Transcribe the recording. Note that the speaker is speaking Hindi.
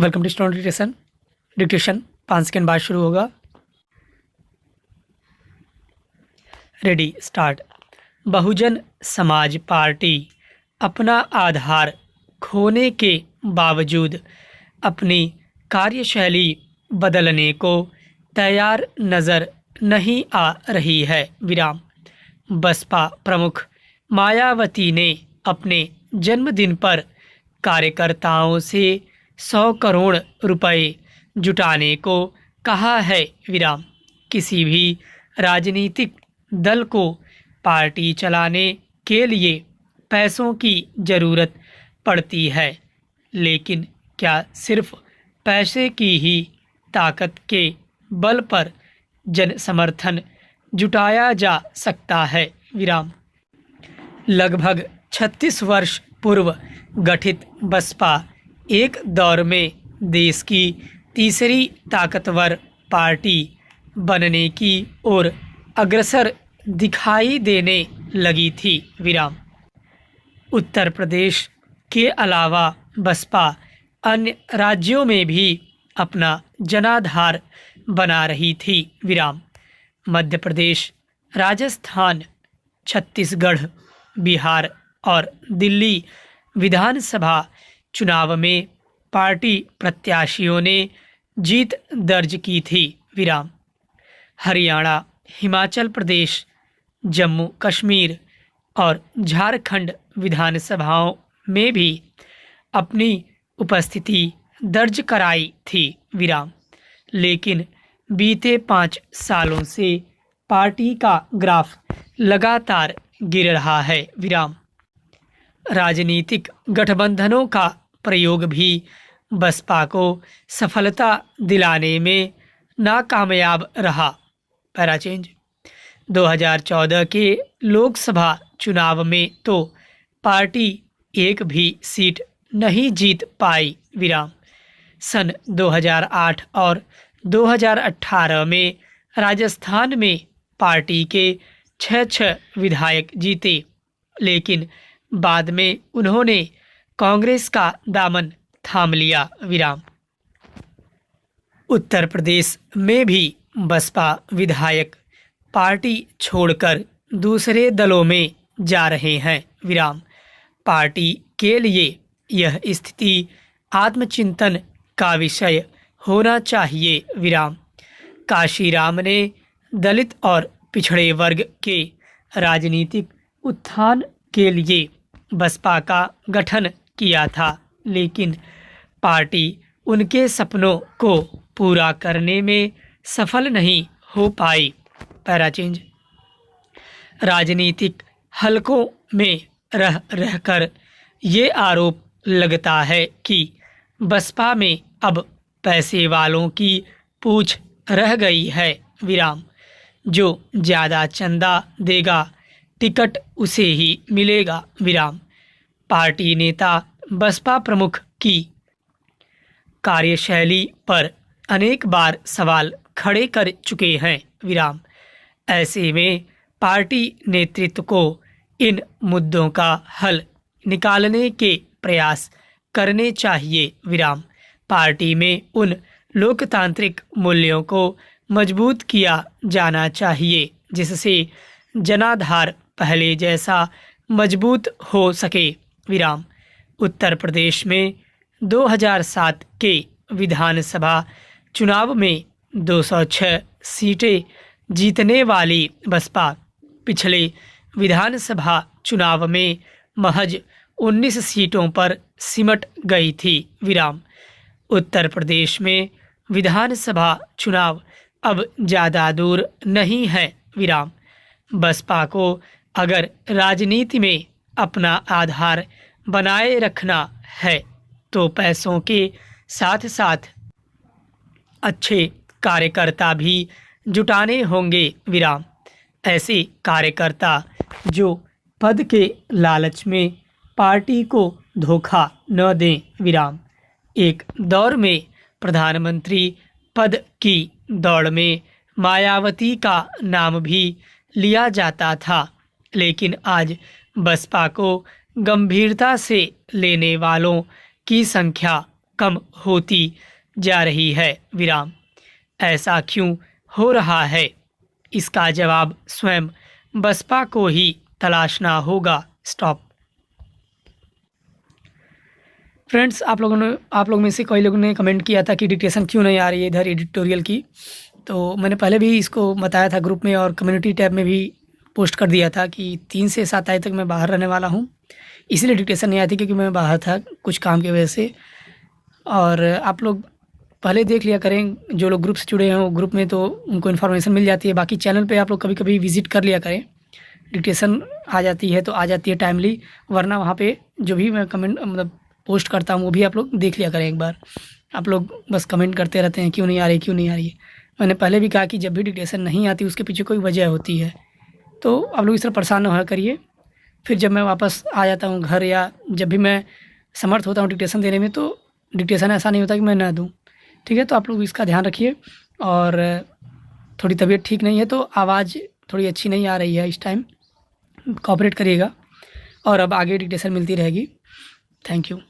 Welcome to student dictation. Dictation 5 second बाद शुरू होगा। Ready start. Bahujan Samaj party अपना आधार खोने के बावजूद अपनी कार्यशैली बदलने को तैयार नज़र नहीं आ रही है। विराम। बसपा प्रमुख मायावती ने अपने जन्मदिन पर कार्यकर्ताओं से 100 करोड़ रुपए जुटाने को कहा है। विराम। किसी भी राजनीतिक दल को पार्टी चलाने के लिए पैसों की ज़रूरत पड़ती है, लेकिन क्या सिर्फ पैसे की ही ताकत के बल पर जन समर्थन जुटाया जा सकता है। विराम। लगभग 36 वर्ष पूर्व गठित बसपा एक दौर में देश की तीसरी ताकतवर पार्टी बनने की ओर अग्रसर दिखाई देने लगी थी। विराम। उत्तर प्रदेश के अलावा बसपा अन्य राज्यों में भी अपना जनाधार बना रही थी। विराम। मध्य प्रदेश, राजस्थान, छत्तीसगढ़, बिहार और दिल्ली विधानसभा चुनाव में पार्टी प्रत्याशियों ने जीत दर्ज की थी। विराम। हरियाणा, हिमाचल प्रदेश, जम्मू कश्मीर और झारखंड विधानसभाओं में भी अपनी उपस्थिति दर्ज कराई थी। विराम। लेकिन बीते 5 सालों से पार्टी का ग्राफ लगातार गिर रहा है। विराम। राजनीतिक गठबंधनों का प्रयोग भी बसपा को सफलता दिलाने में नाकामयाब रहा। Para change. 2014 के लोकसभा चुनाव में तो पार्टी एक भी सीट नहीं जीत पाई। विराम। सन 2008 और 2018 में राजस्थान में पार्टी के 6 विधायक जीते, लेकिन बाद में उन्होंने कांग्रेस का दामन थाम लिया। विराम। उत्तर प्रदेश में भी बसपा विधायक पार्टी छोड़कर दूसरे दलों में जा रहे हैं। विराम। पार्टी के लिए यह स्थिति आत्मचिंतन का विषय होना चाहिए। विराम। काशीराम ने दलित और पिछड़े वर्ग के राजनीतिक उत्थान के लिए बसपा का गठन किया था, लेकिन पार्टी उनके सपनों को पूरा करने में सफल नहीं हो पाई। Para change. राजनीतिक हलकों में रह रहकर ये आरोप लगता है कि बसपा में अब पैसे वालों की पूछ रह गई है। विराम। जो ज़्यादा चंदा देगा टिकट उसे ही मिलेगा। विराम। पार्टी नेता बसपा प्रमुख की कार्यशैली पर अनेक बार सवाल खड़े कर चुके हैं। विराम। ऐसे में पार्टी नेतृत्व को इन मुद्दों का हल निकालने के प्रयास करने चाहिए। विराम। पार्टी में उन लोकतांत्रिक मूल्यों को मजबूत किया जाना चाहिए जिससे जनाधार पहले जैसा मजबूत हो सके। विराम। उत्तर प्रदेश में 2007 के विधानसभा चुनाव में 206 सीटें जीतने वाली बसपा पिछले विधानसभा चुनाव में महज 19 सीटों पर सिमट गई थी। विराम। उत्तर प्रदेश में विधानसभा चुनाव अब ज़्यादा दूर नहीं है। विराम। बसपा को अगर राजनीति में अपना आधार बनाए रखना है तो पैसों के साथ साथ अच्छे कार्यकर्ता भी जुटाने होंगे। विराम। ऐसे कार्यकर्ता जो पद के लालच में पार्टी को धोखा न दें। विराम। एक दौर में प्रधानमंत्री पद की दौड़ में मायावती का नाम भी लिया जाता था, लेकिन आज बसपा को गंभीरता से लेने वालों की संख्या कम होती जा रही है विराम। ऐसा क्यों हो रहा है, इसका जवाब स्वयं बसपा को ही तलाशना होगा। स्टॉप। फ्रेंड्स, आप लोग में से कई लोगों ने कमेंट किया था कि डिक्टेशन क्यों नहीं आ रही है इधर एडिटोरियल की। तो मैंने पहले भी इसको बताया था ग्रुप में और कम्युनिटी टैब में भी पोस्ट कर दिया था कि 3 से 7 तारीख तक मैं बाहर रहने वाला हूँ, इसीलिए डिक्टेशन नहीं आई थी क्योंकि मैं बाहर था कुछ काम की वजह से। और आप लोग पहले देख लिया करें, जो लोग ग्रुप से जुड़े हैं वो ग्रुप में तो उनको इन्फॉर्मेशन मिल जाती है। बाकी चैनल पे आप लोग कभी कभी विजिट कर लिया करें, डिक्टेशन आ जाती है तो आ जाती है टाइमली, वरना वहाँ पे जो भी मैं कमेंट मतलब पोस्ट करता हूँ वो भी आप लोग देख लिया करें एक बार। आप लोग बस कमेंट करते रहते हैं क्यों नहीं आ रही, क्यों नहीं आ रही है। मैंने पहले भी कहा कि जब भी डिक्टेशन नहीं आती उसके पीछे कोई वजह होती है, तो आप लोग इस तरह परेशान ना होया करिए। फिर जब मैं वापस आ जाता हूँ घर या जब भी मैं समर्थ होता हूँ डिक्टेशन देने में, तो डिक्टेशन ऐसा नहीं होता कि मैं ना दूँ। ठीक है, तो आप लोग इसका ध्यान रखिए। और थोड़ी तबीयत ठीक नहीं है तो आवाज़ थोड़ी अच्छी नहीं आ रही है इस टाइम, कोऑपरेट करिएगा और अब आगे डिक्टेशन मिलती रहेगी। Thank you.